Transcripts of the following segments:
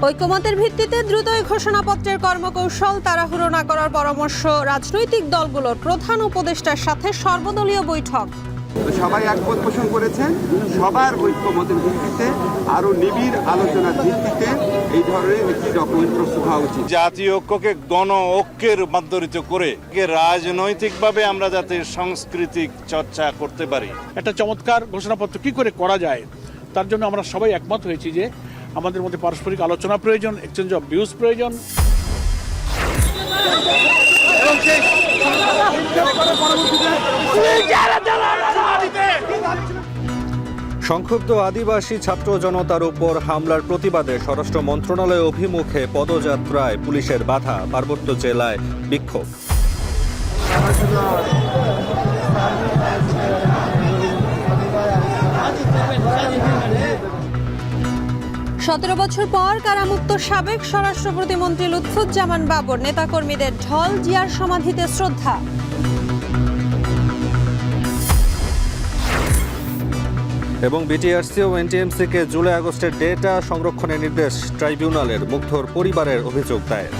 ঐকমত্যের ভিত্তিতে দ্রুতই ঘোষণাপত্রের কর্মকৌশল তাড়াহুড়ো না করার পরামর্শ রাজনৈতিক দলগুলোর প্রধান উপদেষ্টার সাথে সর্বদলীয় বৈঠক। সবাই একমত পোষণ করেছেন, সবার ঐক্যমতের ভিত্তিতে আরো নিবিড় আলোচনার ভিত্তিতে এই ধরনের একটি ডকুমেন্ট প্রস্তুত হওয়া উচিত। জাতীয় ঐক্যকে গণ ঐক্যে রূপান্তরিত করে রাজনৈতিকভাবে আমরা যাতে সাংস্কৃতিক চর্চা করতে পারি। একটা চমৎকার ঘোষণাপত্র কি করে করা যায় তার জন্য আমরা সবাই একমত হয়েছি যে আমাদের মধ্যে পারস্পরিক আলোচনা প্রয়োজন, এক্সচেঞ্জ অফ ভিউজ প্রয়োজন। সংক্ষুব্ধ আদিবাসী ছাত্র জনতার উপর হামলার প্রতিবাদে স্বরাষ্ট্র মন্ত্রণালয় অভিমুখে পদযাত্রায় পুলিশের বাধা, পার্বত্য জেলায় বিক্ষোভ। 17 বছর পর কারামুক্ত সাবেক স্বরাষ্ট্র প্রতিমন্ত্রী লুৎফুজ্জামান বাবর নেতাকর্মীদের ঢল, জিয়ার সমাধিতে শ্রদ্ধা। এবং বিটিআরসি ও এনটিএমসিকে জুলাই আগস্টের ডেটা সংরক্ষণের নির্দেশ ট্রাইব্যুনালের, মুগ্ধর পরিবারের অভিযোগ দায়ের।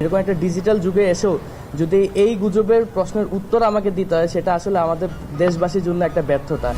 এরকম একটা ডিজিটাল যুগে এসেও যদি এই গুজবের প্রশ্নের উত্তর আমাকে দিতে হয়, সেটা আসলে আমাদের দেশবাসীর জন্য একটা ব্যর্থতা।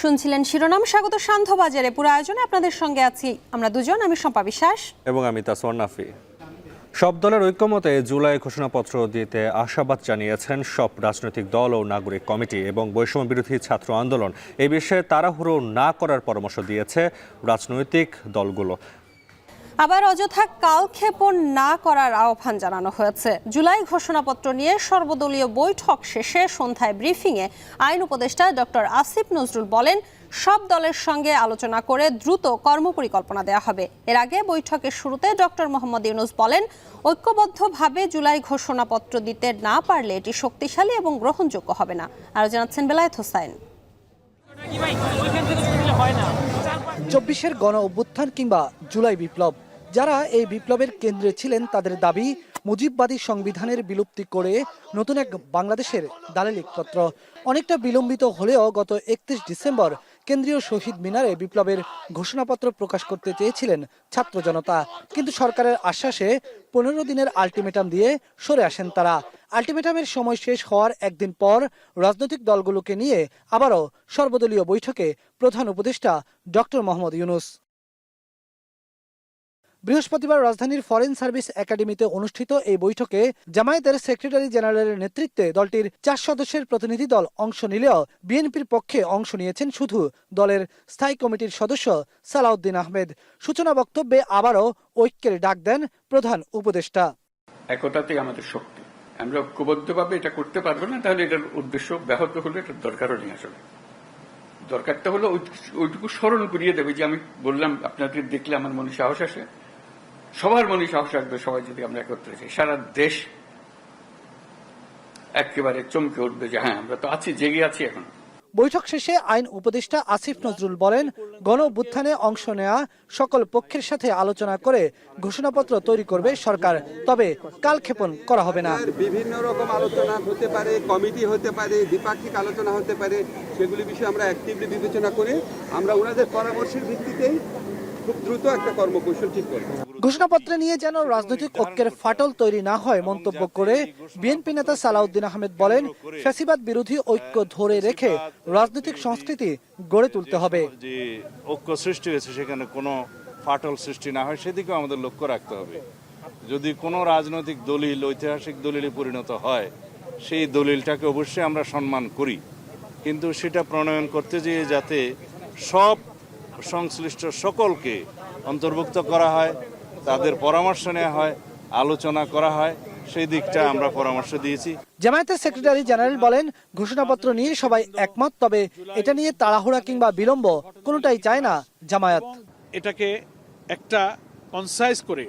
শুনছিলেন শিরোনাম। স্বাগত সান্ধ্যবাজারে। পুরো আয়োজনে আপনাদের সঙ্গে আছি আমরা দুজন, আমি শম্পা বিশ্বাস এবং আমি তাসওয়ার নাফি। সব দলের ঐক্যমতে জুলাই ঘোষণাপত্র দিতে আশাবাদ জানিয়েছেন সব রাজনৈতিক দল ও নাগরিক কমিটি এবং বৈষম্য বিরোধী ছাত্র আন্দোলন। এই বিষয়ে তাড়াহুড়ো না করার পরামর্শ দিয়েছে রাজনৈতিক দলগুলো। আবার অযথা কালক্ষেপণ না করার আহ্বান জানানো হয়েছে। জুলাই ঘোষণাপত্র নিয়ে সর্বদলীয় বৈঠক শেষে সন্ধ্যায় ব্রিফিংয়ে আইন উপদেষ্টা ডক্টর আসিফ নজরুল বলেন, সব দলের সঙ্গে আলোচনা করে দ্রুত কর্মপরিকল্পনা দেওয়া হবে। এর আগে বৈঠকের শুরুতে ডক্টর মোহাম্মদ ইউনূস বলেন, ঐক্যবদ্ধভাবে জুলাই ঘোষণাপত্র দিতে না পারলে এটি শক্তিশালী এবং গ্রহণযোগ্য হবে না। আরও জানাচ্ছেন বেলায়েত হোসাইন। 24-এর গণ অভ্যুত্থান কিংবা জুলাই বিপ্লব, যারা এই বিপ্লবের কেন্দ্রে ছিলেন তাদের দাবি মুজিববাদী সংবিধানের বিলুপ্তি করে নতুন এক বাংলাদেশের দালালিপত্র। অনেকটা বিলম্বিত হলেও গত 31 ডিসেম্বর কেন্দ্রীয় শহীদ মিনারে বিপ্লবের ঘোষণাপত্র প্রকাশ করতে চেয়েছিলেন ছাত্র জনতা, কিন্তু সরকারের আশ্বাসে 15 দিনের আলটিমেটাম দিয়ে সরে আসেন তারা। আলটিমেটামের সময় শেষ হওয়ার একদিন পর রাজনৈতিক দলগুলোকে নিয়ে আবারও সর্বদলীয় বৈঠকে প্রধান উপদেষ্টা ডক্টর মোহাম্মদ ইউনূস। বৃহস্পতিবার রাজধানীর ফরেন সার্ভিস একাডেমিতে অনুষ্ঠিত এই বৈঠকে জামায়াতের সেক্রেটারি জেনারেলের নেতৃত্বে দলটির 4 সদস্যের প্রতিনিধি দল অংশ নিলেও বিএনপির পক্ষে অংশ নিয়েছেন শুধু দলের স্থায়ী কমিটির সদস্য সালাউদ্দিন আহমেদ। সূচনা বক্তব্যে আবারও ঐক্যের ডাক দেন প্রধান উপদেষ্টা। একতাতেই আমাদের শক্তি, আমরা ঐক্যবদ্ধভাবে এটা করতে পারবো না, তাহলে এটার উদ্দেশ্য ব্যাহত হলে এটার দরকারও নেই। আসলে দরকারটা হলো ওইটুকু স্মরণ করিয়ে দেবে যে আমি বললাম, আপনাদের দেখলে আমার মনে সাহস আসে, সবার মনে সাহস আসবে, সবাই যদি আমরা একত্রে যাই, সারা দেশ একেবারে চমকে উঠবে যে হ্যাঁ, আমরা তো আছি, জেগে আছি এখন। বৈঠক শেষে আইন উপদেষ্টা আসিফ নজরুল বলেন, গণ অভ্যুত্থানে অংশ নেওয়া সকল পক্ষের সাথে আলোচনা করে ঘোষণাপত্র তৈরি করবে সরকার, তবে কালক্ষেপণ করা হবে না। বিভিন্ন রকম আলোচনা হতে পারে, কমিটি হতে পারে, দ্বিপাক্ষিক আলোচনা হতে পারে, সেগুলি বিষয়ে আমরা অ্যাক্টিভলি বিবেচনা করে আমরা ওনাদের পরামর্শের ভিত্তিতেই খুব দ্রুত একটা কর্মকৌশল ঠিক করব। ঘোষণাপত্রে নিয়ে যেন রাজনৈতিক ঐক্যের ফাটল তৈরি না হয় মন্তব্য করে বিএনপি নেতা সালাউদ্দিন আহমেদ বলেন, ফ্যাসিবাদ বিরোধী ঐক্য ধরে রেখে রাজনৈতিক সংস্কৃতি গড়ে তুলতে হবে। যে ঐক্য সৃষ্টি হয়েছে সেখানে কোনো ফাটল সৃষ্টি না হয় সেদিকেও আমাদের লক্ষ্য রাখতে হবে। যদি কোনো রাজনৈতিক দলিল ঐতিহাসিক দলিলে পরিণত হয়, সেই দলিলটাকে অবশ্যই আমরা সম্মান করি, কিন্তু সেটা প্রণয়ন করতে যেয়ে যাতে সব সংশ্লিষ্ট সকলকে অন্তর্ভুক্ত করা হয়, তাদের পরামর্শ নেওয়া হয়, আলোচনা করা হয়, সেই দিকটা আমরা পরামর্শ দিয়েছি। জামায়াতের সেক্রেটারি জেনারেল বলেন, ঘোষণাপত্র নিয়ে সবাই একমত, তবে এটা নিয়ে তাড়াহুড়া কিংবা বিলম্ব কোনোটাই চায় না জামায়াত। এটাকে একটা কনসাইজ করে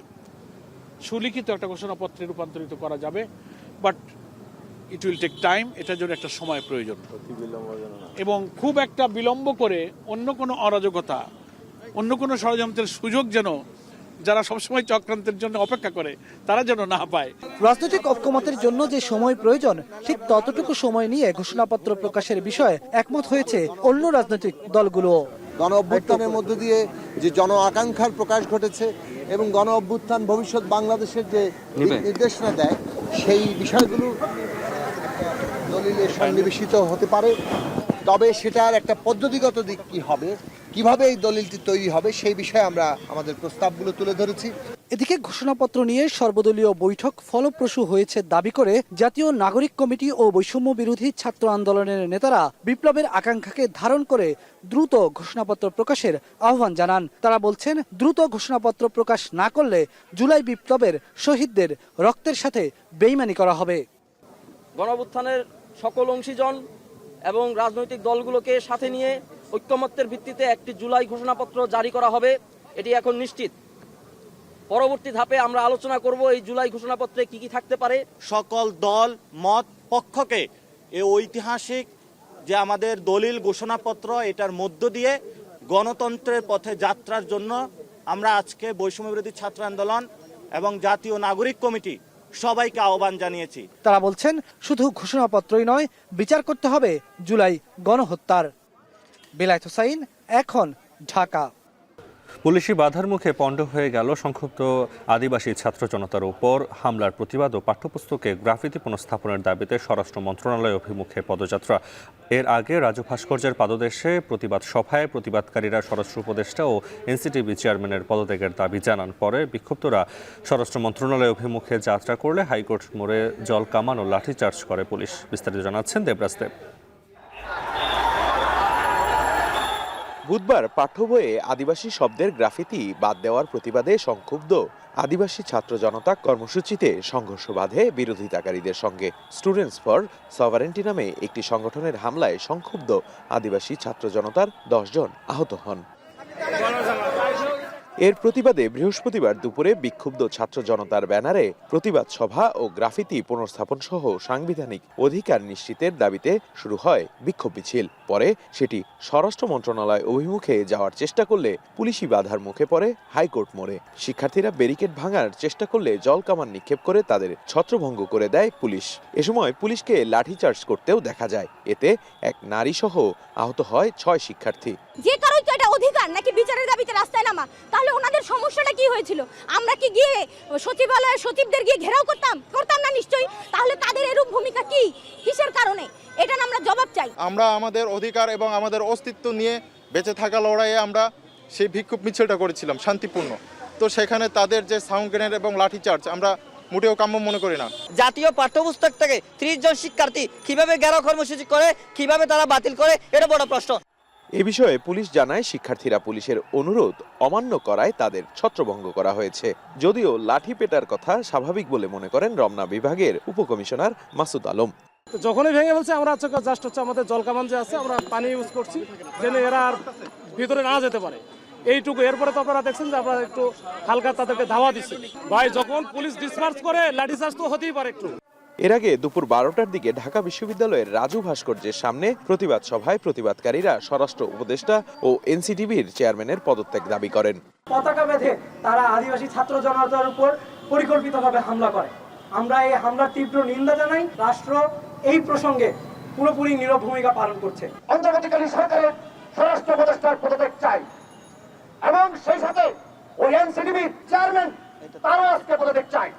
সুলিখিত একটা ঘোষণাপত্রে রূপান্তরিত করা যাবে, but it will take time. এটার জন্য একটা সময় প্রয়োজন এবং খুব একটা বিলম্ব করে অন্য কোনো অরাজকতা, অন্য কোনো ষড়যন্ত্রের সুযোগ যেন যারা সবসময় চক্রান্তের জন্য অপেক্ষা করে তারা যেন না পায়। রাজনৈতিক ঐক্যমতের জন্য যে সময় প্রয়োজন ঠিক ততটুকু সময় নিয়ে ঘোষণাপত্র প্রকাশের বিষয়ে একমত হয়েছে অন্য রাজনৈতিক দলগুলো। গণ অভ্যুত্থানের মধ্য দিয়ে যে জন আকাঙ্ক্ষার প্রকাশ ঘটেছে এবং গণ অভ্যুত্থান ভবিষ্যৎ বাংলাদেশের যে নির্দেশনা দেয় সেই বিষয়গুলো দলিলে সন্নিবেশিত হতে পারে, তবে সেটার একটা পদ্ধতিগত দিক কি হবে, কিভাবে এই দলিলটি তৈরি হবে সেই বিষয়ে আমরা আমাদের প্রস্তাবগুলো তুলে ধরেছি। এদিকে ঘোষণাপত্র নিয়ে সর্বদলীয় বৈঠক ফলপ্রসূ হয়েছে দাবি করে জাতীয় নাগরিক কমিটি ও বৈষম্য বিরোধী ছাত্র আন্দোলনের নেতারা বিপ্লবের আকাঙ্ক্ষাকে ধারণ করে দ্রুত ঘোষণাপত্র প্রকাশের আহ্বান জানান। তারা বলছেন, দ্রুত ঘোষণাপত্র প্রকাশ না করলে জুলাই বিপ্লবের শহীদদের রক্তের সাথে বেইমানি করা হবে। গণঅভ্যুত্থানের সকল অংশীজন এবং রাজনৈতিক দলগুলোকে সাথে নিয়ে ঐক্যমত্যের ভিত্তিতে একটি জুলাই ঘোষণাপত্র জারি করা হবে, এটি এখন নিশ্চিত। পরবর্তী ধাপে আমরা আলোচনা করব এই জুলাই ঘোষণাপত্রে কি কি থাকতে পারে। সকল দল মত পক্ষকে এই ঐতিহাসিক যে আমাদের দলিল ঘোষণাপত্র, এটার মধ্য দিয়ে গণতন্ত্রের পথে যাত্রার জন্য আমরা আজকে বৈষম্য বিরোধী ছাত্র আন্দোলন এবং জাতীয় নাগরিক কমিটি সবাইকে আহ্বান জানিয়েছি। তারা বলছেন, শুধু ঘোষণাপত্রই নয়, বিচার করতে হবে জুলাই গণহত্যার। বেলায়েত হোসাইন, এখন, ঢাকা। পুলিশি বাধার মুখে পণ্ড হয়ে গেল সংক্ষুব্ধ আদিবাসী ছাত্র জনতার উপর হামলার প্রতিবাদ ও পাঠ্যপুস্তকে গ্রাফিতি পুনঃস্থাপনের দাবিতে স্বরাষ্ট্র মন্ত্রণালয় অভিমুখে পদযাত্রা। এর আগে রাজু ভাস্কর্যের পাদদেশে প্রতিবাদ সভায় প্রতিবাদকারীরা স্বরাষ্ট্র উপদেষ্টা ও এনসিটিবি চেয়ারম্যানের পদত্যাগের দাবি জানান। পরে বিক্ষুব্ধরা স্বরাষ্ট্র মন্ত্রণালয় অভিমুখে যাত্রা করলে হাইকোর্ট মোড়ে জল কামান ও লাঠিচার্জ করে পুলিশ। বিস্তারিত জানাচ্ছেন দেবরাজ দেব। বুধবার পাঠ্য বইয়ে আদিবাসী শব্দের গ্রাফিতি বাদ দেওয়ার প্রতিবাদে সংক্ষুব্ধ আদিবাসী ছাত্র জনতা কর্মসূচিতে সংঘর্ষ বাধে বিরোধিতাকারীদের সঙ্গে। স্টুডেন্টস ফর সভারেন্টি নামে একটি সংগঠনের হামলায় সংক্ষুব্ধ আদিবাসী ছাত্র জনতার 10 জন আহত হন। এর প্রতিবাদে বৃহস্পতিবার দুপুরে বিক্ষুব্ধ ছাত্র জনতার ব্যানারে প্রতিবাদ সভা ও গ্রাফিতি পুনর্স্থাপন সহ সাংবিধানিক অধিকার নিশ্চিতের দাবিতে শুরু হয় বিক্ষোভ মিছিল। পরে সেটি স্বরাষ্ট্র মন্ত্রণালয় অভিমুখে যাওয়ার চেষ্টা করলে পুলিশি বাধার মুখে পড়ে হাইকোর্ট মোড়ে। শিক্ষার্থীরা ব্যারিকেড ভাঙার চেষ্টা করলে জল কামান নিক্ষেপ করে তাদের ছত্রভঙ্গ করে দেয় পুলিশ। এ সময় পুলিশকে লাঠিচার্জ করতেও দেখা যায়। এতে এক নারী সহ আহত হয় 6 শিক্ষার্থী। যে কারোই তো এটা অধিকার নাকি বিচারের দাবিতে রাস্তায় নামা, তাহলে ওনাদের সমস্যাটা কি হয়েছিল? আমরা কি গিয়ে সচিবালয়ে সচিবদের গিয়ে ঘেরাও করতাম না নিশ্চয়ই? তাহলে তাদের এরূপ ভূমিকা কি, কিসের কারণে? এটা আমরা জবাব চাই। আমরা আমাদের অধিকার এবং আমাদের অস্তিত্ব নিয়ে বেঁচে থাকা লড়াইয়ে আমরা সেই বিক্ষোভ মিছিলটা করেছিলাম শান্তিপূর্ণ। তো সেখানে তাদের যে সাউন্ড গ্রেনেড এবং লাঠিচার্জ আমরা মোটেও কাম্য মনে করি না। জাতীয় পাঠ্যপুস্তক থেকে 30 জন শিক্ষার্থী কিভাবে ঘেরাও কর্মসূচি করে, কিভাবে তারা বাতিল করে, এটা বড় প্রশ্ন। এ বিষয়ে পুলিশ জানায়, শিক্ষার্থীরা পুলিশের অনুরোধ অমান্য করায় তাদের ছত্রভঙ্গ করা হয়েছে। যদিও লাঠি পেটার কথা স্বাভাবিক বলে মনে করেন রমনা বিভাগের উপকমিশনার মাসুদ আলম। যখনই ভেঙে বলছে আমরা জাস্ট হচ্ছে আমাদের জলকামান যে আছে আমরা পানি ইউজ করছি যেন এরা আর ভিতরে না যেতে পারে, এইটুকু। এরপরে তো আপনারা দেখছেন যে আমরা একটু হালকা তাদেরকে ধাওয়া দিচ্ছি। ভাই, যখন পুলিশ ডিসপার্স করে লাঠিচার্জ তো হতেই পারে একটু। এর আগে দুপুর 12টার দিকে ঢাকা বিশ্ববিদ্যালয়ের রাজু ভাস্কর্যের সামনে প্রতিবাদ সভায় প্রতিবাদকারীরা স্বরাষ্ট্র উপদেষ্টা ও এনসিটিবির চেয়ারম্যানের পদত্যাগ দাবি করেন। পতাকা বেঁধে তারা আদিবাসী ছাত্র জনতার উপর পরিকল্পিতভাবে হামলা করে। আমরা এই হামলার তীব্র নিন্দা জানাই। রাষ্ট্র এই প্রসঙ্গে পুরোপুরি নীরব ভূমিকা পালন করছে। অন্তর্বর্তীকালীন সরকারের স্বরাষ্ট্র উপদেষ্টার পদত্যাগ চাই এবং সেই সাথে ওই এনসিটিবির চেয়ারম্যান তারও আজকে পদত্যাগ চাই।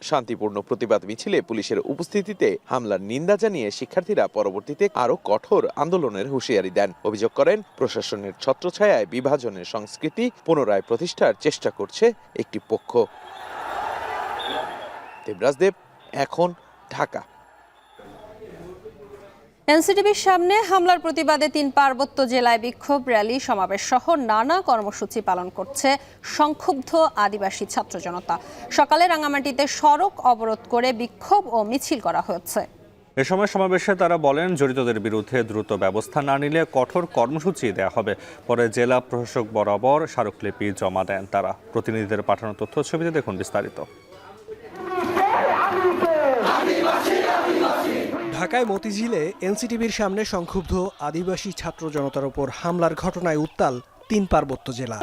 শান্তিপূর্ণ প্রতিবাদ মিছিলে পুলিশের উপস্থিতিতে হামলার নিন্দা জানিয়ে শিক্ষার্থীরা পরবর্তীতে আরো কঠোর আন্দোলনের হুঁশিয়ারি দেন। অভিযোগ করেন, প্রশাসনের ছত্রছায়ায় বিভাজনের সংস্কৃতি পুনরায় প্রতিষ্ঠার চেষ্টা করছে একটি পক্ষ। দেবরাজ দেব, এখন, ঢাকা। এনসিটিবির সামনে হামলার প্রতিবাদে 3 পার্বত্য জেলায় বিক্ষোভ র্যালি সমাবেশ সহ নানা কর্মসূচি পালন করছে সংক্ষুব্ধ আদিবাসী ছাত্র জনতা। সকালে রাঙামাটিতে সড়ক অবরোধ করে বিক্ষোভ ও মিছিল করা হয়েছে। এ সময় সমাবেশে তারা বলেন, জড়িতদের বিরুদ্ধে দ্রুত ব্যবস্থা না নিলে কঠোর কর্মসূচি দেওয়া হবে। পরে জেলা প্রশাসক বরাবর স্মারকলিপি জমা দেন তারা। প্রতিনিধিদের পাঠানো তথ্য ছবিতে দেখুন বিস্তারিত। ঢাকায় মতিঝিলে এনসিটিভির সামনে সংক্ষুব্ধ আদিবাসী ছাত্র জনতার উপর হামলার ঘটনায় উত্তাল ৩ পার্বত্য জেলা।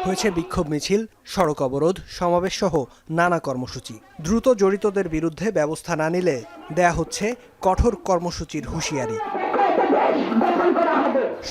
হয়েছে বিক্ষোভ মিছিল, সড়ক অবরোধ, সমাবেশ সহ নানা কর্মসূচি। দ্রুত জড়িতদের বিরুদ্ধে ব্যবস্থা না নিলে দেয়া হচ্ছে কঠোর কর্মসূচির হুঁশিয়ারি।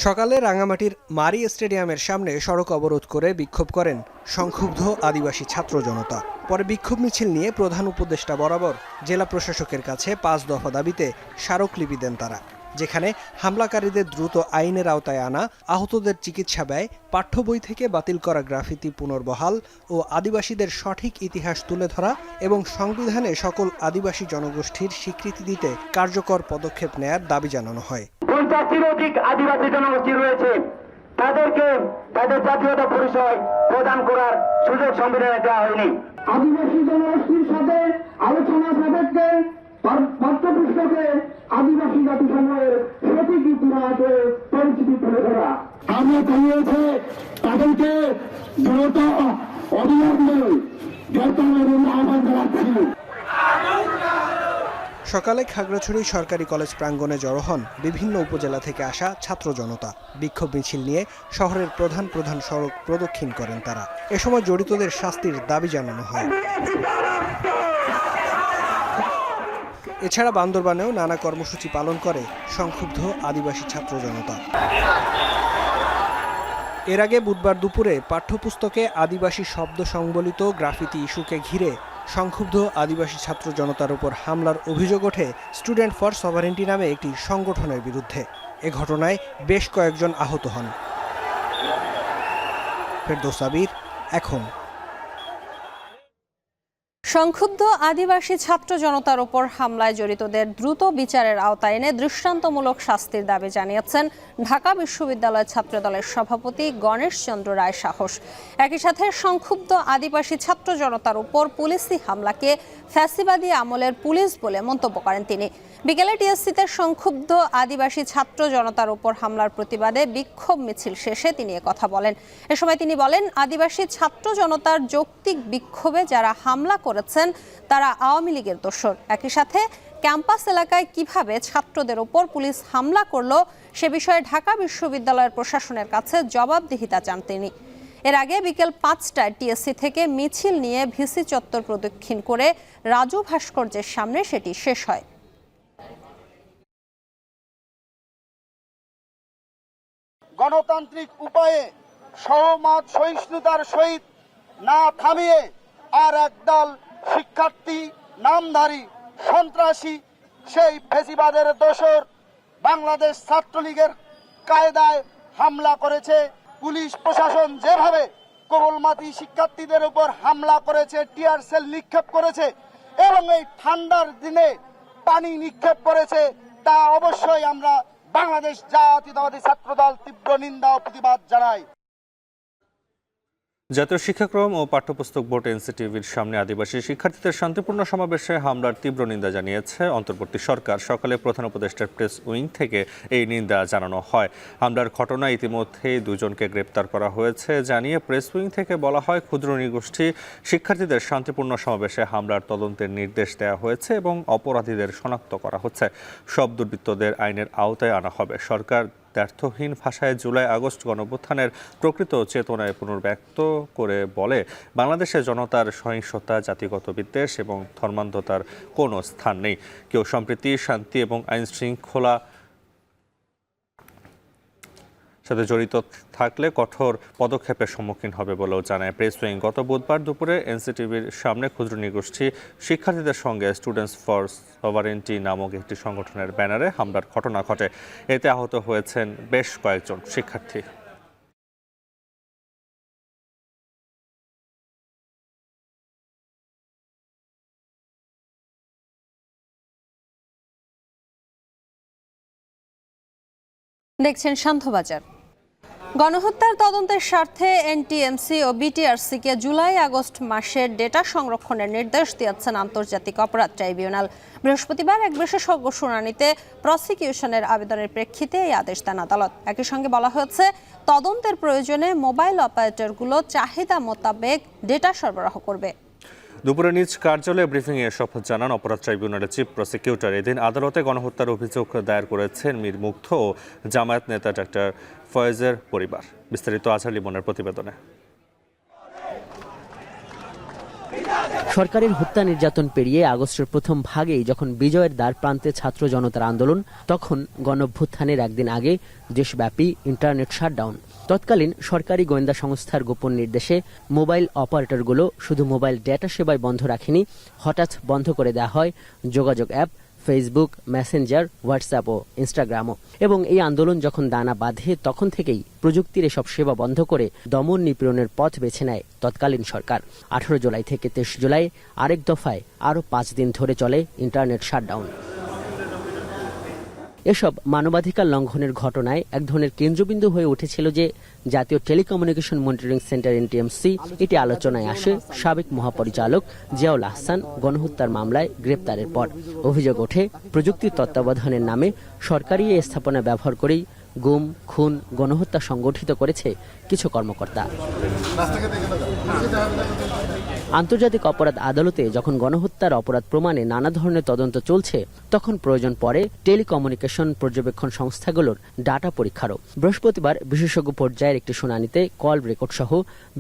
সকালে রাঙামাটির মারি স্টেডিয়ামের সামনে সড়ক অবরোধ করে বিক্ষোভ করেন সংক্ষুব্ধ আদিবাসী ছাত্র জনতা। পরে বিক্ষোভ মিছিল নিয়ে প্রধান উপদেষ্টা বরাবর জেলা প্রশাসকের কাছে 5 দফা দাবিতে স্মারকলিপি দেন তারা, যেখানে হামলাকারীদের দ্রুত আইনের আওতায় আনা, আহতদের চিকিৎসা ব্যয়, পাঠ্য বই থেকে বাতিল করা গ্রাফিতি পুনর্বহাল ও আদিবাসীদের সঠিক ইতিহাস তুলে ধরা এবং সংবিধানে সকল আদিবাসী জনগোষ্ঠীর স্বীকৃতি দিতে কার্যকর পদক্ষেপ নেয়ার দাবি জানানো হয়। 50টির অধিক আদিবাসী জনগোষ্ঠী রয়েছে, তাদেরকে তাদের জাতীয়তা পরিচয় প্রদান করার সুযোগ সংবিধানে দেওয়া হয়নি। আদিবাসী জনগোষ্ঠীর সাথে আলোচনা সাপেক্ষে পাঠ্যপুস্তকে আদিবাসী জাতিসমূহের সঠিক ইতিহাসে পরিচিতি তুলে ধরা। আমরা চালিয়েছে তাদেরকে দ্রুত অবিলম্বে গ্রেপ্তারের আহ্বান জানাচ্ছি। সকালে খাগড়াছড়ি সরকারি কলেজ প্রাঙ্গণে জড়ো হন বিভিন্ন উপজেলা থেকে আসা ছাত্র জনতা। বিক্ষোভ মিছিল নিয়ে শহরের প্রধান প্রধান সড়ক প্রদক্ষিণ করেন তারা। এ সময় জড়িতদের শাস্তির দাবি জানানো হয়। এছাড়া বান্দরবানেও নানা কর্মসূচি পালন করে সংক্ষুব্ধ আদিবাসী ছাত্র জনতা। এর আগে বুধবার দুপুরে পাঠ্যপুস্তকে আদিবাসী শব্দ সংবলিত গ্রাফিতি ইস্যুকে ঘিরে সংক্ষুব্ধ আদিবাসী ছাত্র জনতার উপর হামলার অভিযোগ ওঠে স্টুডেন্ট ফর সভারেন্টি নামে একটি সংগঠনের বিরুদ্ধে। এ ঘটনায় বেশ কয়েকজন আহত হন। ফেরদৌস আবির, এখন। সংক্ষুব্ধ আদিবাসী ছাত্র জনতার উপর হামলায় জড়িতদের দ্রুত বিচারের আওতায় এনে দৃষ্টান্তমূলক শাস্তির দাবি জানিয়েছেন ঢাকা বিশ্ববিদ্যালয় ছাত্রদলের সভাপতি গণেশ চন্দ্র রায় সাহস। একই সাথে সংক্ষুব্ধ আদিবাসী ছাত্র জনতার উপর পুলিশি হামলাকে ফ্যাসিবাদী আমলের পুলিশ বলে মন্তব্য করেন তিনি। বিকেলে টিএসসিতে সংক্ষুব্ধ আদিবাসী ছাত্র জনতার উপর হামলার প্রতিবাদে বিক্ষোভ মিছিল শেষে তিনি কথা বলেন। এ সময় তিনি বলেন, আদিবাসী ছাত্র জনতার যৌক্তিক বিক্ষোভে যারা হামলা করেছেন তারা আওয়ামী লীগের দোসর। একই সাথে ক্যাম্পাস এলাকায় কিভাবে ছাত্রদের উপর পুলিশ হামলা করলো সে বিষয়ে ঢাকা বিশ্ববিদ্যালয়ের প্রশাসনের কাছে জবাবদিহিতা চান তিনি। এর আগে বিকেল 5টায় টিএসসি থেকে মিছিল নিয়ে ভিসি চত্বর প্রদক্ষিণ করে রাজু ভাস্কর্যের সামনে সেটি শেষ হয়। গণতান্ত্রিক উপায়ে সহমত সহিষ্ণুতার সহিত না থামিয়ে আর একদল শিক্ষার্থী নামধারী সন্ত্রাসী সেই ফেসিবাদের দোসর বাংলাদেশ ছাত্রলীগের কায়দায় হামলা করেছে। পুলিশ প্রশাসন যেভাবে কোমলমতি শিক্ষার্থীদের উপর হামলা করেছে, টিয়ার সেল নিক্ষেপ করেছে এবং এই ঠান্ডার দিনে পানি নিক্ষেপ করেছে, তা অবশ্যই আমরা বাংলাদেশ জাতীয়তাবাদী ছাত্রদল তীব্র নিন্দা ও প্রতিবাদ জানাই। জাতীয় শিক্ষাক্রম ও পাঠ্যপুস্তক বোর্ড এনসিটিভির সামনে আদিবাসী শিক্ষার্থীদের শান্তিপূর্ণ সমাবেশে হামলার তীব্র নিন্দা জানিয়েছে অন্তর্বর্তী সরকার। সকালে প্রধান উপদেষ্টার প্রেস উইং থেকে এই নিন্দা জানানো হয়। হামলার ঘটনায় ইতিমধ্যেই 2 জনকে গ্রেপ্তার করা হয়েছে জানিয়ে প্রেস উইং থেকে বলা হয়, ক্ষুদ্র নৃগোষ্ঠী শিক্ষার্থীদের শান্তিপূর্ণ সমাবেশে হামলার তদন্তের নির্দেশ দেওয়া হয়েছে এবং অপরাধীদের শনাক্ত করা হচ্ছে। সব দুর্বৃত্তদের আইনের আওতায় আনা হবে। সরকার দ্ব্যর্থহীন ভাষায় জুলাই আগস্ট গণঅভ্যুত্থানের প্রকৃত চেতনায় পুনর্ব্যক্ত করে বলে, বাংলাদেশে জনতার সহিংসতা, জাতিগত বিদ্বেষ এবং ধর্মান্ধতার কোনো স্থান নেই। কেউ সম্প্রীতি, শান্তি এবং আইন শৃঙ্খলা সাথে জড়িত থাকলে কঠোর পদক্ষেপের সম্মুখীন হবে বলেও জানায় প্রেস উইং। গত বুধবার দুপুরে এনসিটিভির সামনে ক্ষুদ্র নৃগোষ্ঠী শিক্ষার্থীদের সঙ্গে স্টুডেন্টস ফর সভারেন্টি নামক একটি সংগঠনের ব্যানারে হামলার ঘটনা ঘটে। এতে আহত হয়েছেন বেশ কয়েকজন শিক্ষার্থী। দেখছেন শান্তবাজার। গণহত্যার তদন্তের স্বার্থে এনটিএমসি ও বিটিআরসিকে জুলাই আগস্ট মাসের ডেটা সংরক্ষণের নির্দেশ দিয়েছেন আন্তর্জাতিক অপরাধ ট্রাইব্যুনাল। বৃহস্পতিবার এক বিশেষজ্ঞ শুনানিতে প্রসিকিউশনের আবেদনের প্রেক্ষিতে এই আদেশ দেন আদালত। একই সঙ্গে বলা হয়েছে, তদন্তের প্রয়োজনে মোবাইল অপারেটরগুলো চাহিদা মোতাবেক ডেটা সরবরাহ করবে। দুপুরে নিজ কার্যালয়ে ব্রিফিংয়ে শপথ জানান অপরাধ ট্রাইব্যুনালের চিফ প্রসিকিউটর। এদিন আদালতে গণহত্যার অভিযোগ দায়ের করেছেন মীর মুগ্ধ ও জামায়াত নেতা ডাক্তার ফয়েজের পরিবার। বিস্তারিত আজহার লিমনের প্রতিবেদনে। সরকারের হত্যা নির্যাতন পেরিয়ে আগস্টের প্রথম ভাগেই যখন বিজয়ের দ্বার প্রান্তে ছাত্র জনতার আন্দোলন, তখন গণঅভ্যুত্থানের একদিন আগে দেশব্যাপী ইন্টারনেট শাটডাউন। তৎকালীন সরকারি গোয়েন্দা সংস্থার গোপন নির্দেশে মোবাইল অপারেটরগুলো শুধু মোবাইল ডেটা সেবাই বন্ধ রাখেনি, হঠাৎ বন্ধ করে দেওয়া হয় যোগাযোগ অ্যাপ, ফেসবুক, মেসেঞ্জার, হোয়াটসঅ্যাপ ও ইনস্টাগ্রামও। এবং এই আন্দোলন যখন দানা বাঁধে, তখন থেকেই প্রযুক্তির এসব সেবা বন্ধ করে দমন নিপীড়নের পথ বেছে নেয় তৎকালীন সরকার। 18 জুলাই থেকে 23 জুলাই আরেক দফায় আরও 5 দিন ধরে চলে ইন্টারনেট শাটডাউন। এসব মানবাধিকার লঙ্ঘনের ঘটনায় এক ধরনের কেন্দ্রবিন্দু হয়ে উঠেছিল যে জাতীয় টেলিকমিউনিকেশন মনিটরিং সেন্টার NTMC। এটি আলোচনায় আসে সাবেক মহাপরিচালক জিয়াউল আহসান গণহত্যার মামলায় গ্রেপ্তারের পর। অভিযোগ ওঠে, প্রযুক্তির তত্ত্বাবধানের নামে সরকারি এই স্থাপনা ব্যবহার করেই গুম, খুন, গণহত্যা সংগঠিত করেছে কিছু কর্মকর্তা। আন্তর্জাতিক অপরাধ আদালতে যখন গণহত্যার অপরাধ প্রমাণে নানা ধরনের তদন্ত চলছে, তখন প্রয়োজন পড়ে টেলিকমিউনিকেশন পর্যবেক্ষণ সংস্থাগুলোর ডাটা পরীক্ষারও। বৃহস্পতিবার বিশেষজ্ঞ পর্যায়ের একটি শুনানিতে কল রেকর্ড সহ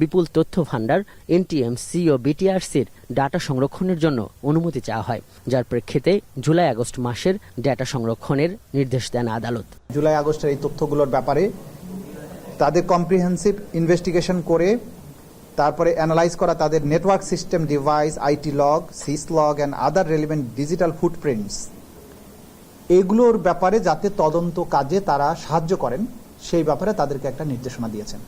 বিপুল তথ্য ভাণ্ডার NTMC ও BTRCর ডাটা সংরক্ষণের জন্য অনুমতি চাওয়া হয়, যার প্রেক্ষিতে জুলাই-আগস্ট মাসের ডাটা সংরক্ষণের নির্দেশ দেন আদালত। জুলাই-আগস্টের এই তথ্যগুলোর ব্যাপারে তাদের কম্প্রিহেন্সিভ ইনভেস্টিগেশন করে তারপরে অ্যানালাইজ করা তাদের network system, device, IT log, sys log and other relevant digital footprints, এগুলোর ব্যাপারে যাতে তদন্ত কাজে তারা সাহায্য করেন সেই ব্যাপারে তাদেরকে একটা নির্দেশনা দিয়েছেন।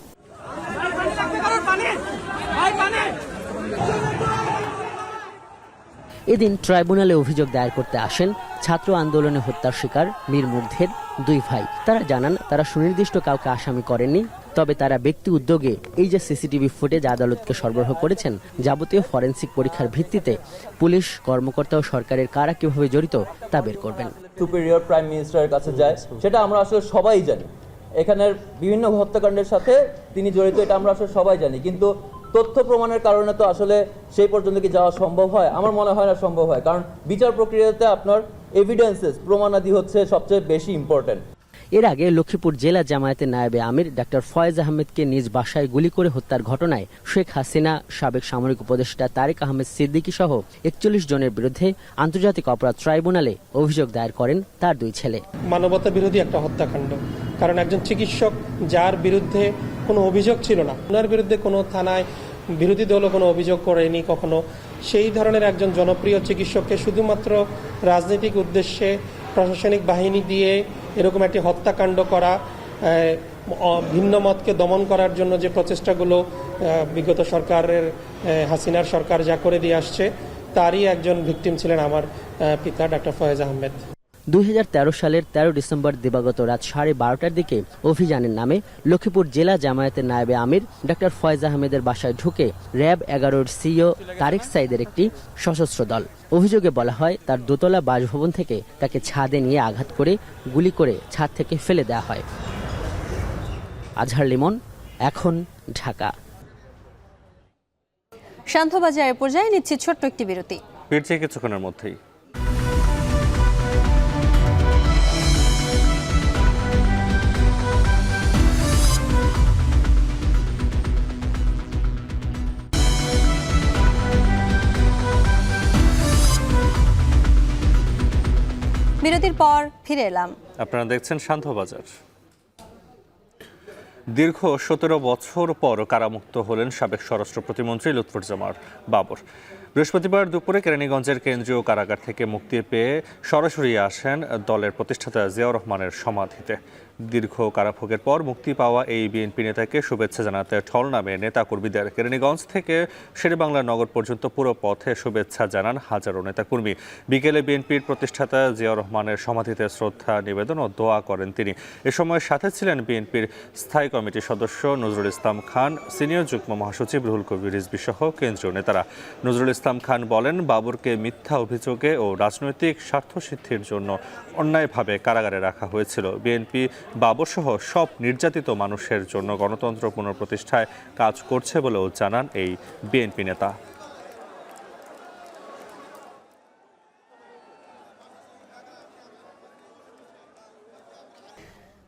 এদিন ট্রাইব্যুনালে অভিযোগ দায়ের করতে আসেন ছাত্র আন্দোলনে হত্যার শিকার মীর মুগ্ধের 2 ভাই। তারা জানান তারা সুনির্দিষ্ট কাউকে আসামি করেননি, তবে তারা ব্যক্তি উদ্যোগে এই যে সিসিটিভি ফুটেজ আদালতকে সরবরাহ করেছেন, যাবতীয় ফরেনসিক পরীক্ষার ভিত্তিতে পুলিশ কর্মকর্তা ও সরকারের কারা কিভাবে জড়িত তা বের করবেন। সুপিরিয়র প্রাইম মিনিস্টারের কাছে যায়, সেটা আমরা আসলে সবাই জানি। এখানের বিভিন্ন হত্যাকাণ্ডের সাথে তিনি জড়িত, এটা আমরা আসলে সবাই জানি। কিন্তু তথ্য প্রমাণের কারণে তো আসলে সেই পর্যন্ত কি যাওয়া সম্ভব হয়? আমার মনে হয় না সম্ভব হয়, কারণ বিচার প্রক্রিয়াতে আপনার এভিডেন্সেস, প্রমাণাদি হচ্ছে সবচেয়ে বেশি ইম্পর্টেন্ট। এর আগে লক্ষ্মীপুর জেলা জামায়াতের নায়েবে আমির ডাক্তার ফয়েজ আহমেদকে নিজ বাসায় গুলি করে হত্যার ঘটনায় শেখ হাসিনা, সাবেক সামরিক উপদেষ্টা তারেক আহমেদ সিদ্দিকী সহ 41 জনের বিরুদ্ধে আন্তর্জাতিক অপরাধ ট্রাইব্যুনালে অভিযোগ দায়ের করেন তার 2 ছেলে। মানবতা বিরোধী একটা হত্যাকাণ্ড, কারণ একজন চিকিৎসক যার বিরুদ্ধে কোনো অভিযোগ ছিল না, ওনার বিরুদ্ধে কোনো থানায় বিরোধী দলও কোনো অভিযোগ করেনি কখনো, সেই ধরনের একজন জনপ্রিয় চিকিৎসককে শুধুমাত্র রাজনৈতিক উদ্দেশ্যে প্রশাসনিক বাহিনী দিয়ে এরকম একটি হত্যাকাণ্ড করা, ভিন্ন মতকে দমন করার জন্য যে প্রচেষ্টাগুলো বিগত সরকারের হাসিনার সরকার যা করে দিয়ে আসছে, তারই একজন ভিকটিম ছিলেন আমার পিতা ডাক্তার ফয়েজ আহমেদ। 2013 সালের 13 ডিসেম্বর দিবাগত রাত 12:30টার দিকে অভিযানের নামে লক্ষ্মীপুর জেলা জামায়াতের নায়েবে আমির ডাক্তার ফয়েজ আহমেদের বাসায় ঢুকে র্যাব 11-র CEO তারেক সাইদের একটি সশস্ত্র দল। অভিযোগে বলা হয় তার দোতলা বাসভবন থেকে তাকে ছাদে নিয়ে আঘাত করে গুলি করে ছাদ থেকে ফেলে দেওয়া হয়। আজহার লিমন, এখন, ঢাকা। শান্তবাজারের পর্যায়ে নিচ্ছি ছোট্ট একটি বিরতি। ফিরছি কিছুক্ষণের মধ্যেই। বিরতির পর ফিরে এলাম। আপনারা দেখছেন শান্তবাজার। দীর্ঘ 17 বছর পর কারামুক্ত হলেন সাবেক স্বরাষ্ট্র প্রতিমন্ত্রী লুৎফুজ্জামান বাবর। বৃহস্পতিবার দুপুরে কেরানীগঞ্জের কেন্দ্রীয় কারাগার থেকে মুক্তি পেয়ে সরাসরি আসেন দলের প্রতিষ্ঠাতা জিয়াউর রহমানের সমাধিতে। দীর্ঘ কারাভোগের পর মুক্তি পাওয়া এই বিএনপি নেতাকে শুভেচ্ছা জানাতে ঠল নামে নেতাকর্মীদের কেরানীগঞ্জ থেকে শেরেবাংলা নগর পর্যন্ত পুরো পথে শুভেচ্ছা জানান হাজারো নেতাকর্মী। বিকেলে বিএনপির প্রতিষ্ঠাতা জিয়াউর রহমানের সমাধিতে শ্রদ্ধা নিবেদন ও দোয়া করেন তিনি। এ সময় সাথে ছিলেন বিএনপির স্থায়ী কমিটির সদস্য নজরুল ইসলাম খান, সিনিয়র যুগ্ম মহাসচিব রুহুল কবির রিজভী সহ কেন্দ্রীয় নেতারা। নজরুল ইসলাম খান বলেন, বাবরকে মিথ্যা অভিযোগে ও রাজনৈতিক স্বার্থসিদ্ধির জন্য অন্যায়ভাবে কারাগারে রাখা হয়েছিল। বিএনপি বাবর সহ সব নির্যাতিত মানুষের জন্য গণতন্ত্র পুনঃপ্রতিষ্ঠায় কাজ করছে বলেও জানান এই বিএনপি নেতা।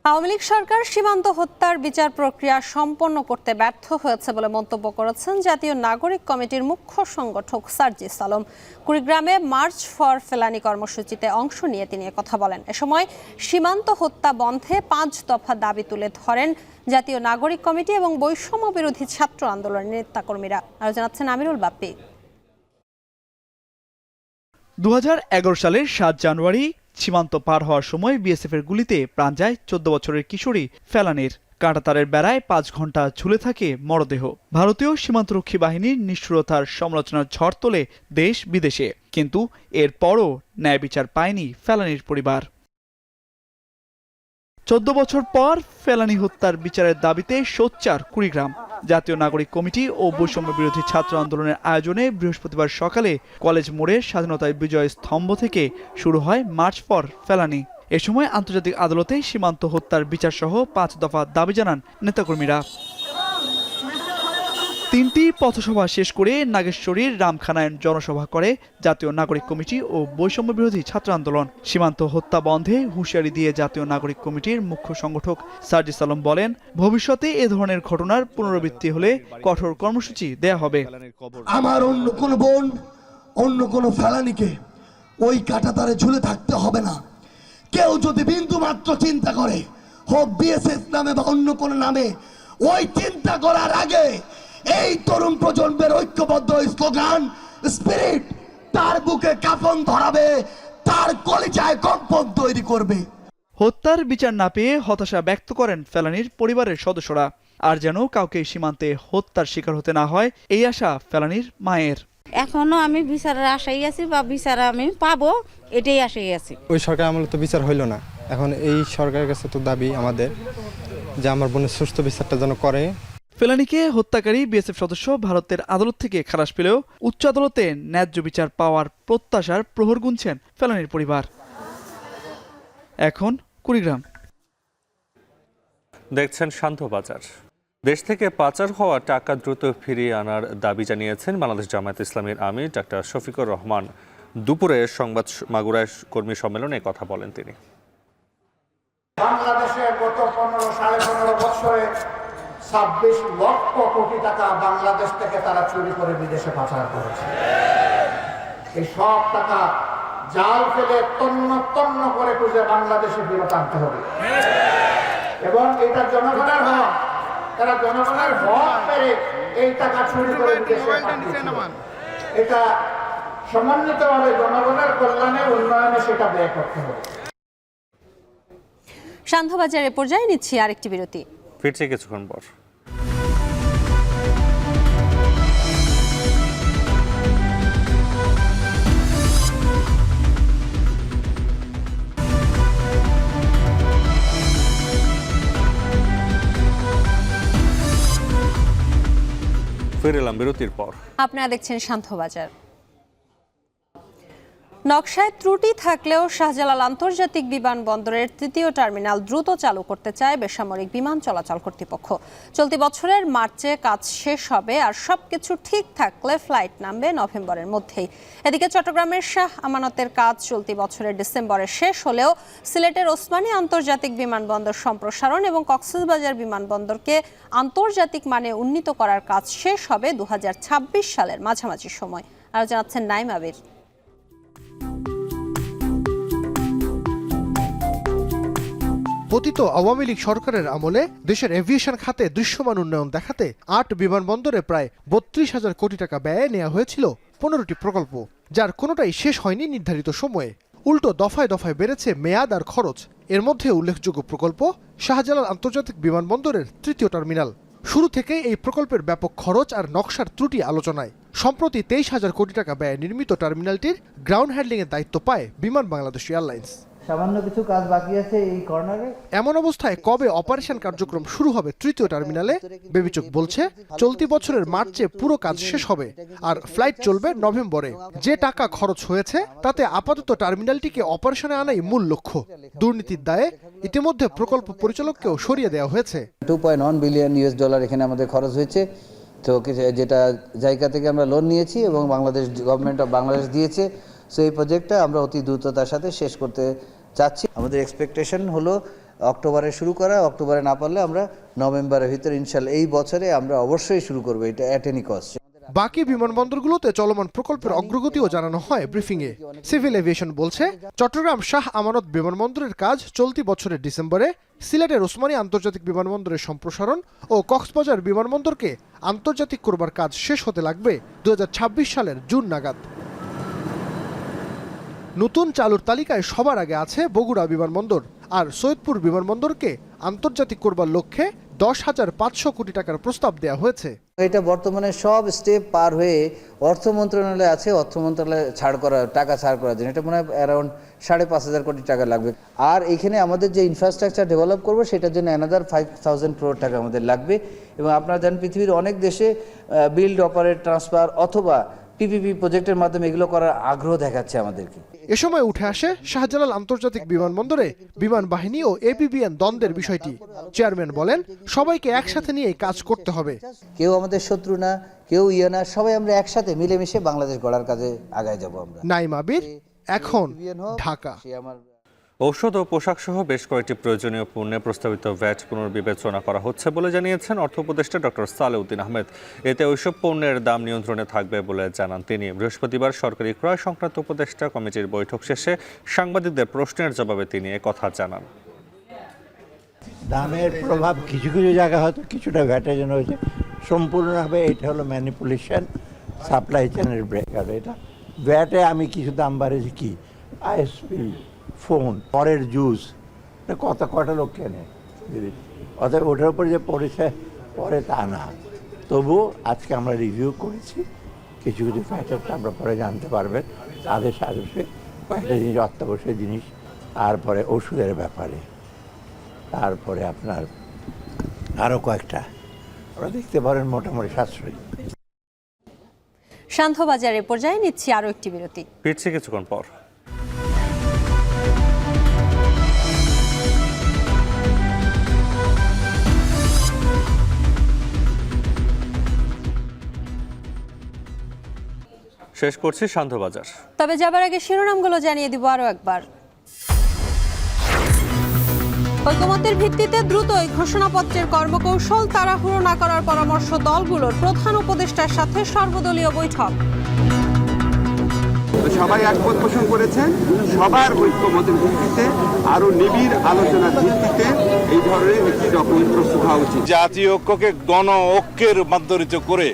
আওয়ামী লীগ সরকার সীমান্ত হত্যার বিচার প্রক্রিয়া সম্পন্ন করতে ব্যর্থ হয়েছে বলে মন্তব্য করেছেন জাতীয় নাগরিক কমিটির মুখ্য সংগঠক সার্জিস আলম। কুড়িগ্রামে মার্চ ফর ফেলানি কর্মসূচিতে অংশ নিয়ে তিনি কথা বলেন। এ সময় সীমান্ত হত্যা বন্ধে 5 দফা দাবি তুলে ধরেন জাতীয় নাগরিক কমিটি এবং বৈষম্য বিরোধী ছাত্র আন্দোলনের নেতাকর্মীরা। আরো জানাচ্ছেন আমিরুল বাপ্পি। 2011 সালের 7 জানুয়ারি সীমান্ত পার হওয়ার সময় বিএসএফের গুলিতে প্রাণ যায় 14 বছরের কিশোরী ফেলানির। কাঁটাতারের বেড়ায় 5 ঘন্টা ঝুলে থাকে মরদেহ। ভারতীয় সীমান্তরক্ষী বাহিনীর নিষ্ঠুরতার সমালোচনার ঝড় তোলে দেশ বিদেশে, কিন্তু এরপরও ন্যায় বিচার পায়নি ফেলানির পরিবার। 14 বছর পর ফেলানি হত্যার বিচারের দাবিতে সোচ্চার কুড়িগ্রাম। জাতীয় নাগরিক কমিটি ও বৈষম্য বিরোধী ছাত্র আন্দোলনের আয়োজনে বৃহস্পতিবার সকালে কলেজ মোড়ের স্বাধীনতার বিজয় স্তম্ভ থেকে শুরু হয় মার্চ ফর ফেলানি। এ সময় আন্তর্জাতিক আদালতে সীমান্ত হত্যার বিচার সহ 5 দফা দাবি জানান নেতাকর্মীরা। 3টি পথসভা শেষ করে নাগেশ্বরীর রামখানায় জনসভা করে জাতীয় নাগরিক কমিটি ও বৈষম্য বিরোধী ছাত্র আন্দোলন। সীমান্ত হত্যা বন্ধে হুঁশিয়ারি দিয়ে জাতীয় নাগরিক কমিটির মুখ্য সংগঠক সার্জিস আলম বলেন, ভবিষ্যতে এ ধরনের ঘটনার পুনরাবৃত্তি হলে কঠোর কর্মসূচি দেয়া হবে। আমার অন্য কোনো বোন, অন্য কোনো ফেলানিকে ওই কাঁটাতারে ঝুলে থাকতে হবে না। কেউ যদি বিন্দু মাত্র চিন্তা করে, হোক বিএসএফ নামে বা অন্য কোনো নামে, ওই চিন্তা করার আগে এই তরুণ প্রজন্মের ঐক্যবদ্ধ স্লোগান স্পিরিট তার বুকে কাফন ধরাবে, তার কলিজায় কম্পন তৈরি করবে। হত্যার বিচার না পেয়ে হতাশা ব্যক্ত করেন ফেলানির পরিবারের সদস্যরা। আর যেন কাউকে সীমান্তে হত্যার শিকার হতে না হয়, এই আশা ফেলানির মায়ের। এখনো আমি বিচারের আশাই আছি, বা বিচার আমি পাবো এটাই আশাই আছি। ওই সরকার আমলে তো বিচার হইল না, এখন এই সরকারের কাছে তো দাবি আমাদের যে আমার বোনের সুস্থ বিচারটা যেন করে। ফেলানিকে হত্যাকারী বিএসএফ সদস্য ভারতের আদালত থেকে খালাস পেলেও উচ্চ আদালতে ন্যায্য বিচার পাওয়ার প্রত্যাশার প্রহর গুনছেন ফেলানির পরিবার। এখন কুড়িগ্রাম। দেখছেন শান্ত বাজার। দেশ থেকে পাচার হওয়া টাকা দ্রুত ফিরিয়ে আনার দাবি জানিয়েছেন বাংলাদেশ জামায়াতে ইসলামীর আমির ডাক্তার শফিকুর রহমান। দুপুরে সংবাদ মাগুরায় কর্মী সম্মেলনে কথা বলেন তিনি। বাংলাদেশে গত 15 বছরে 26 লক্ষ কোটি টাকা বাংলাদেশ থেকে তারা চুরি করে বিদেশে পাচার করেছে। এই সব টাকা জাল ফেলে তন্ন তন্ন করে খুঁজে বাংলাদেশে ফেরত আনতে হবে, এবং এটা জনগণের হক। তারা জনগণের হক পেরে এই টাকা চুরি করে বিদেশে পাঠিয়েছিল। এটা সমন্বিতভাবে জনগণের কল্যাণে উন্নয়নে সেটা ব্যয় করতে হবে। শান্তবাজারের পর্যায়ে নিচ্ছি আরেকটি বিরতি, ফিরছে কিছুক্ষণ পর। ফিরে এলাম বিরতির পর। আপনারা দেখছেন শান্তবাজার। নকশায় ত্রুটি থাকলেও শাহজালাল আন্তর্জাতিক বিমানবন্দরের 3য় টার্মিনাল দ্রুত চালু করতে চায় বেসামরিক বিমান চলাচল কর্তৃপক্ষ। চলতি বছরের মার্চে কাজ শেষ হবে, আর সবকিছু ঠিক থাকলে ফ্লাইট নামবে নভেম্বরের মধ্যেই। এদিকে চট্টগ্রামের শাহ আমানতের কাজ চলতি বছরের ডিসেম্বরে শেষ হলেও সিলেটের ওসমানী আন্তর্জাতিক বিমানবন্দর সম্প্রসারণ এবং কক্সবাজার বিমানবন্দরকে আন্তর্জাতিক মানে উন্নীত করার কাজ শেষ হবে 2026 সালের মাঝামাঝি সময়। আর জানাচ্ছেন নাইম আবির। পতিত আওয়ামী লীগ সরকারের আমলে দেশের এভিয়েশন খাতে দৃশ্যমান উন্নয়ন দেখাতে 8 বিমানবন্দরে প্রায় 32,000 কোটি টাকা ব্যয়ে নেওয়া হয়েছিল 15টি প্রকল্প, যার কোনোটাই শেষ হয়নি নির্ধারিত সময়ে। উল্টো দফায় দফায় বেড়েছে মেয়াদ আর খরচ। এর মধ্যে উল্লেখযোগ্য প্রকল্প শাহজালাল আন্তর্জাতিক বিমানবন্দরের 3য় টার্মিনাল। শুরু থেকেই এই প্রকল্পের ব্যাপক খরচ আর নকশার ত্রুটি আলোচনায়। সম্প্রতি 23,000 কোটি টাকা ব্যয়ে নির্মিত টার্মিনালটির গ্রাউন্ড হ্যান্ডলিংয়ের দায়িত্ব পায় বিমান বাংলাদেশ এয়ারলাইন্স। সামান্য কিছু কাজ বাকি আছে এই কর্নারে। এমন অবস্থায় কবে অপারেশন কার্যক্রম শুরু হবে 3য় টার্মিনালে? বেবিচক বলছে চলতি বছরের মার্চে পুরো কাজ শেষ হবে, আর ফ্লাইট চলবে নভেম্বরে। যে টাকা খরচ হয়েছে তাতে আপাতত টার্মিনালটিকে অপারেশনে আনাই মূল লক্ষ্য। দুর্নীতির দায়ে ইতিমধ্যে প্রকল্প পরিচালককেও সরিয়ে দেওয়া হয়েছে। $2.1 বিলিয়ন এখানে আমাদের খরচ হয়েছে। তো যেটা জায়গা থেকে আমরা লোন নিয়েছি এবং বাংলাদেশ গভর্নমেন্ট অফ বাংলাদেশ দিয়েছে। সো এই প্রজেক্টটা আমরা অতি দ্রুততার সাথে শেষ করতে চাচ্ছি। আমাদের এক্সপেকটেশন হলো অক্টোবরে শুরু করা, অক্টোবরে না পারলে আমরা নভেম্বরের ভিতরে ইনশাল্লাহ এই বছরে আমরা অবশ্যই শুরু করবো, এটা অ্যাট এনি কস্ট। বাকি বিমানবন্দরগুলোতে চলমান প্রকল্পের অগ্রগতিও জানানো হয় ব্রিফিংয়ে। সিভিল এভিয়েশন বলছে, চট্টগ্রাম শাহ আমানত বিমানবন্দরের কাজ চলতি বছরের ডিসেম্বরে, সিলেটের ওসমানী আন্তর্জাতিক বিমানবন্দরের সম্প্রসারণ ও কক্সবাজার বিমানবন্দরকে আন্তর্জাতিক করবার কাজ শেষ হতে লাগবে 2026 সালের জুন নাগাদ। নতুন চালুর তালিকায় সবার আগে আছে বগুড়া বিমানবন্দর, আর সৈয়দপুর বিমানবন্দরকে আন্তর্জাতিক করবার লক্ষ্যে 10,500 কোটি টাকার প্রস্তাব দেওয়া হয়েছে। এটা বর্তমানে সব স্টেপ পার হয়ে অর্থ মন্ত্রণালয়ে আছে, অর্থ মন্ত্রণালয়ে টাকা ছাড় করার জন্য এটা মনে হয় অ্যারাউন্ড 5,500 কোটি টাকা লাগবে। আর এখানে আমাদের যে ইনফ্রাস্ট্রাকচার ডেভেলপ করবো সেটার জন্য অ্যানাদার 5,000 crore টাকা আমাদের লাগবে। এবং আপনারা জানেন পৃথিবীর অনেক দেশে বিল্ড, অপারেট, ট্রান্সফার অথবা পিপিপি প্রজেক্টের মাধ্যমে এগুলো করার আগ্রহ দেখাচ্ছে আমাদেরকে। এ সময় উঠে আসে শাহজালাল আন্তর্জাতিক বিমানবন্দরে বিমান বাহিনী ও এপিবিএন দ্বন্দ্বের বিষয়টি। চেয়ারম্যান বলেন, সবাইকে একসাথে নিয়ে কাজ করতে হবে। কেউ আমাদের শত্রু না, কেউ না, সবাই আমরা একসাথে মিলেমিশে বাংলাদেশ গড়ার কাজে আগায় যাব আমরা। নাইম আবির, এখন, ঢাকা। ঔষধ ও পোশাক সহ বেশ কয়েকটি প্রয়োজনীয় পণ্যে প্রস্তাবিত ভ্যাট পুনর্বিবেচনা করা হচ্ছে বলে জানিয়েছেন অর্থ উপদেষ্টা ডক্টর সালেউদ্দিন আহমেদ। এতে ওইসব পণ্যের দাম নিয়ন্ত্রণে থাকবে বলে জানান তিনি। বৃহস্পতিবার সরকারি ক্রয় সংক্রান্ত উপদেষ্টা কমিটির বৈঠক শেষে সাংবাদিকদের প্রশ্নের জবাবে তিনি একথা জানান। দামের প্রভাব কিছু কিছু জায়গায় হয়তো কিছুটা ভ্যাটের জন্য হয়েছে, সম্পূর্ণভাবে এটা হলো ম্যানিপুলেশন, সাপ্লাই চেনের ব্রেকার। এটা ভ্যাটে আমি কিছু দাম বাড়িয়েছি কি আইএসপি, ফোন, পরের জুস, কটা লোক কেনে, অর্থাৎ ওটার উপর যে পড়েছে পরে তা না। তবু আজকে আমরা রিভিউ করেছি, কিছু কিছু ফ্যাক্টরটা আমরা পরে জানতে পারবেন। তাদের সাথে কয়েকটা জিনিস অত্যাবশ্যক জিনিস, তারপরে ওষুধের ব্যাপারে, তারপরে আপনার আরও কয়েকটা আমরা দেখতে পারেন মোটামুটি সাশ্রয়ী। শান্তবাজারের পর্যায়ে নিচ্ছি আরও একটি বিরতি, ফিরছি কিছুক্ষণ পর। শেষ করছি শান্তবাজার। তবে যাবার আগে শিরোনামগুলো জানিয়ে দিব আরও একবার। ঐকমত্যের ভিত্তিতে দ্রুতই ঘোষণাপত্রের কর্মকৌশল, তাড়াহুড়ো না করার পরামর্শ দলগুলোর, প্রধান উপদেষ্টার সাথে সর্বদলীয় বৈঠক। সবাই একমত পোষণ করেছেন, সবার ঐক্যমতের ভিত্তিতে আরো নিবিড় আলোচনার ভিত্তিতে এই ধরনের একটি ডকুমেন্ট প্রস্তুত হওয়া উচিত। জাতীয় ঐক্যকে গণ ঐক্যের মাধ্যমিত করে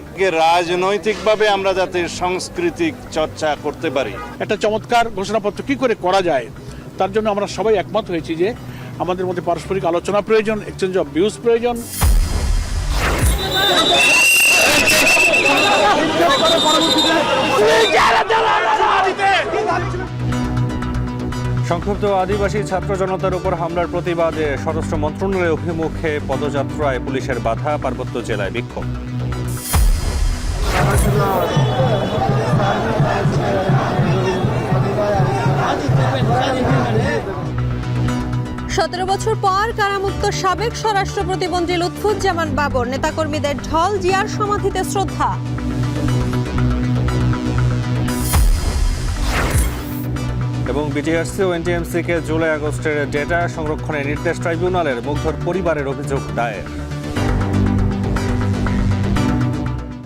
রাজনৈতিকভাবে আমরা যাতে সাংস্কৃতিক চর্চা করতে পারি। একটা চমৎকার ঘোষণাপত্র কি করে করা যায় তার জন্য আমরা সবাই একমত হয়েছি যে আমাদের মধ্যে পারস্পরিক আলোচনা প্রয়োজন, এক্সচেঞ্জ অফ ভিউজ প্রয়োজন। সংক্ষুব্ধ আদিবাসী ছাত্র জনতার উপর হামলার প্রতিবাদে স্বরাষ্ট্র মন্ত্রণালয়ের অভিমুখে পদযাত্রায় পুলিশের বাধা, পার্বত্য জেলায় বিক্ষোভ। সতেরো বছর পর কারামুক্ত সাবেক স্বরাষ্ট্র প্রতিমন্ত্রী লুৎফুজ্জামান বাবর, নেতাকর্মীদের ঢল, জিয়ার সমাধিতে শ্রদ্ধা। এবং বিটিআরসি ও এনটিএমসিকে জুলাই আগস্টের ডেটা সংরক্ষণের নির্দেশ ট্রাইব্যুনালের, মুগ্ধর পরিবারের অভিযোগ দায়ের।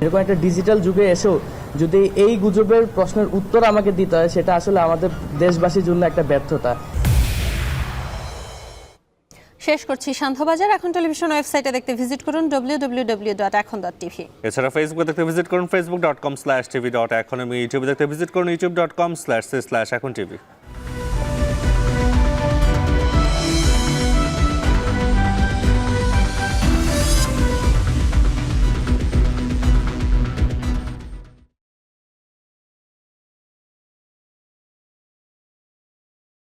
এরকম একটা ডিজিটাল যুগে এসেও যদি এই গুজবের প্রশ্নের উত্তর আমাকে দিতে হয়, সেটা আসলে আমাদের দেশবাসীর জন্য একটা ব্যর্থতা। শেষ করছি শান্তবাজার। এখন টেলিভিশন ওয়েবসাইটে দেখতে ভিজিট করুন www.ekhon.tv। এছাড়া ফেসবুকে দেখতে ভিজিট করুন facebook.com/tv.ekhon, ইউটিউবে দেখতে ভিজিট করুন youtube.com/ekhon TV।